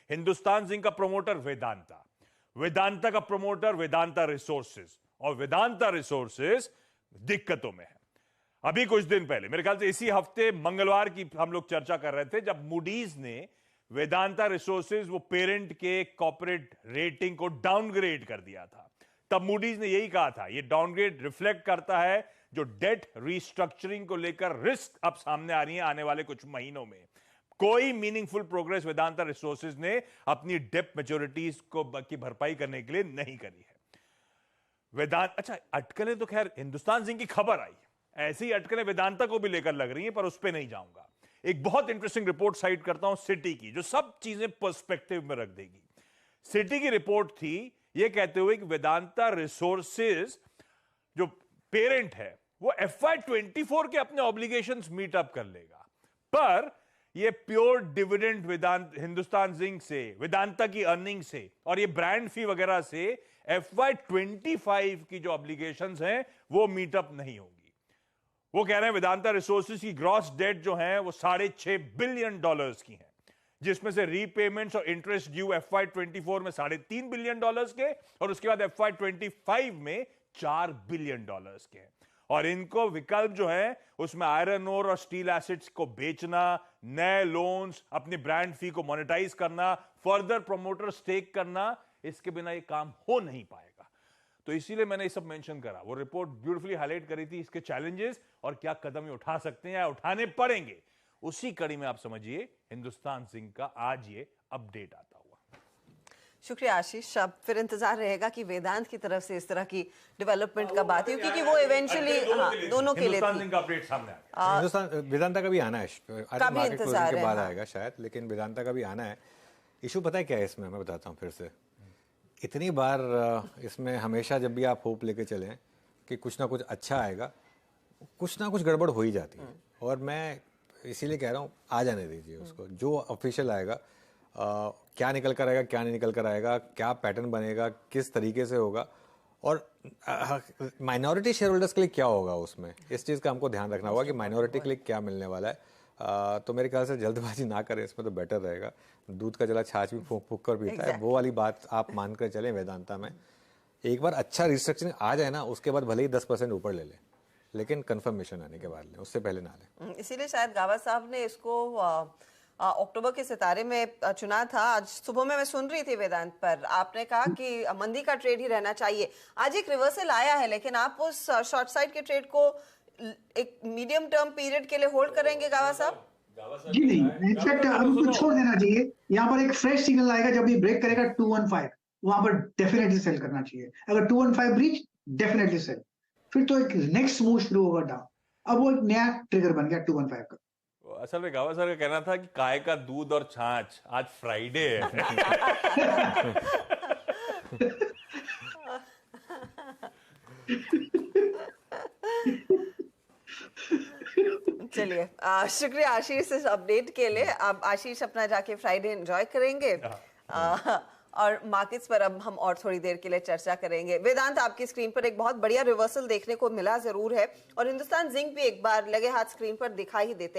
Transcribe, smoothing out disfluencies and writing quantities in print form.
Hindustan zinc का promoter Vedanta, Vedanta का promoter Vedanta resources, और वेदांता रिसोर्सेज दिक्कतों में है। अभी कुछ दिन पहले, मेरे ख्याल से इसी हफ्ते मंगलवार की हम लोग चर्चा कर रहे थे, जब मूडीज ने वेदांता रिसोर्सेज, वो पेरेंट के कॉर्पोरेट रेटिंग को डाउनग्रेड कर दिया था। तब मूडीज ने यही कहा था, ये डाउनग्रेड रिफ्लेक्ट करता है जो डेट रीस्ट्रक्चरिंग को लेकर रिस्क अब सामने आ रही है आने वाले कुछ महीनों में। कोई मीनिंगफुल प्रोग्रेस वेदांता रिसोर्सेज ने अपनी डेट मैच्योरिटीज को की भरपाई करने के लिए नहीं करी है। अच्छा, अटकलें तो खैर हिंदुस्तान जिंक की खबर आई, ऐसी ही अटकलें वेदांता को भी लेकर लग रही हैं, पर उस पर नहीं जाऊंगा। एक बहुत इंटरेस्टिंग रिपोर्ट साइट करता हूं सिटी की, जो सब चीजें पर्सपेक्टिव में रख देगी। सिटी की रिपोर्ट थी यह कहते हुए कि वेदांता रिसोर्सेज जो पेरेंट है वो FY24 के अपने ऑब्लिगेशंस मीट अप कर लेगा, पर ये प्योर डिविडेंड वेदांत हिंदुस्तान जिंक से, वेदांता की अर्निंग से और ये ब्रांड फी वगैरह से FY25 की जो ऑब्लिगेशंस हैं वो मीटअप नहीं होगी। वो कह रहे हैं वेदांता रिसोर्सेज की ग्रॉस डेट जो है वो $6.5 बिलियन की है, जिसमें से रीपेमेंट्स और इंटरेस्ट ड्यू FY24 में $3.5 बिलियन के और उसके बाद FY25 में $4 बिलियन के हैं। और इनको विकल्प जो है उसमें आयरन ओर और स्टील एसेट्स को बेचना, नए लोन्स, अपनी ब्रांड फी को मोनेटाइज करना, फर्दर प्रोमोटर स्टेक करना, इसके बिना ये काम हो नहीं पाएगा। तो इसीलिए मैंने ये सब मेंशन करा। वो रिपोर्ट ब्यूटीफुली हाईलाइट करी थी इसके चैलेंजेस और क्या कदम ये उठा सकते हैं या उठाने पड़ेंगे। उसी कड़ी में आप समझिए हिंदुस्तान जिंक का आज ये अपडेट आता हुआ। शुक्रिया आशीष। अब फिर इंतजार रहेगा कि वेदांत की तरफ से इस तरह की डेवलपमेंट का बात है, क्योंकि वो इवेंचुअली दोनों के लिए हिंदुस्तान जिंक का अपडेट सामने आया। हिंदुस्तान वेदांता का भी आना है, मार्केट क्लोजिंग के बाद आएगा शायद, लेकिन वेदांता का भी आना है। इशू पता है क्या है इसमें, मैं बताता हूँ फिर से। इतनी बार इसमें हमेशा जब भी आप होप लेके चलें कि कुछ ना कुछ अच्छा आएगा, कुछ ना कुछ गड़बड़ हो ही जाती है। और मैं इसीलिए कह रहा हूँ आ जाने दीजिए उसको, जो ऑफिशियल आएगा क्या निकल कर आएगा, क्या नहीं निकल कर आएगा, क्या पैटर्न बनेगा, किस तरीके से होगा और माइनॉरिटी शेयर होल्डर्स के लिए क्या होगा उसमें, इस चीज़ का हमको ध्यान रखना होगा कि माइनॉरिटी के लिए क्या मिलने वाला है। तो मेरे ख्याल से जल्दबाजी ना करें इसमें, तो बेटर रहेगा। दूध का जला छाछ भी फूंक फूंक कर पीता है, वो वाली बात आप मान कर चलें। वेदांता में एक बार अच्छा रिस्ट्रक्चरिंग आ जाए ना, उसके बाद भले ही 10% ऊपर ले लें, लेकिन कंफर्मेशन आने के बाद लें, उससे पहले ना लें। इसीलिए शायद गावा साहब ने इसको अक्टूबर के सितारे में चुना था। आज सुबह में मैं सुन रही थी वेदांत पर, आपने कहा कि मंदी का ट्रेड ही रहना चाहिए। आज एक रिवर्सल आया है, लेकिन आप उस शॉर्ट साइड के ट्रेड को एक मीडियम टर्म पीरियड के लिए होल्ड करेंगे गावा साहब? जी नहीं, इनफैक्ट अब उसको छोड़ देना चाहिए। यहाँ पर एक फ्रेश सिग्नल आएगा जब ये ब्रेक करेगा 215, वहां पर डेफिनेटली सेल करना चाहिए। अगर 215 ब्रीच, डेफिनेटली सेल। फिर तो एक नेक्स्ट मूव शुरू होगा डाउन। अब वो एक नया ट्रिगर बन गया 215 का। असल में गावा सर का कहना था कि काय का दूध और छाछ, आज फ्राइडे है। चलिए, शुक्रिया आशीष इस अपडेट के लिए। अब आशीष अपना जाके फ्राइडे एंजॉय करेंगे और मार्केट्स पर अब हम और थोड़ी देर के लिए चर्चा करेंगे। वेदांत, आपकी स्क्रीन पर एक बहुत बढ़िया रिवर्सल देखने को मिला जरूर है, और हिंदुस्तान जिंक भी एक बार लगे हाथ स्क्रीन पर दिखाई देते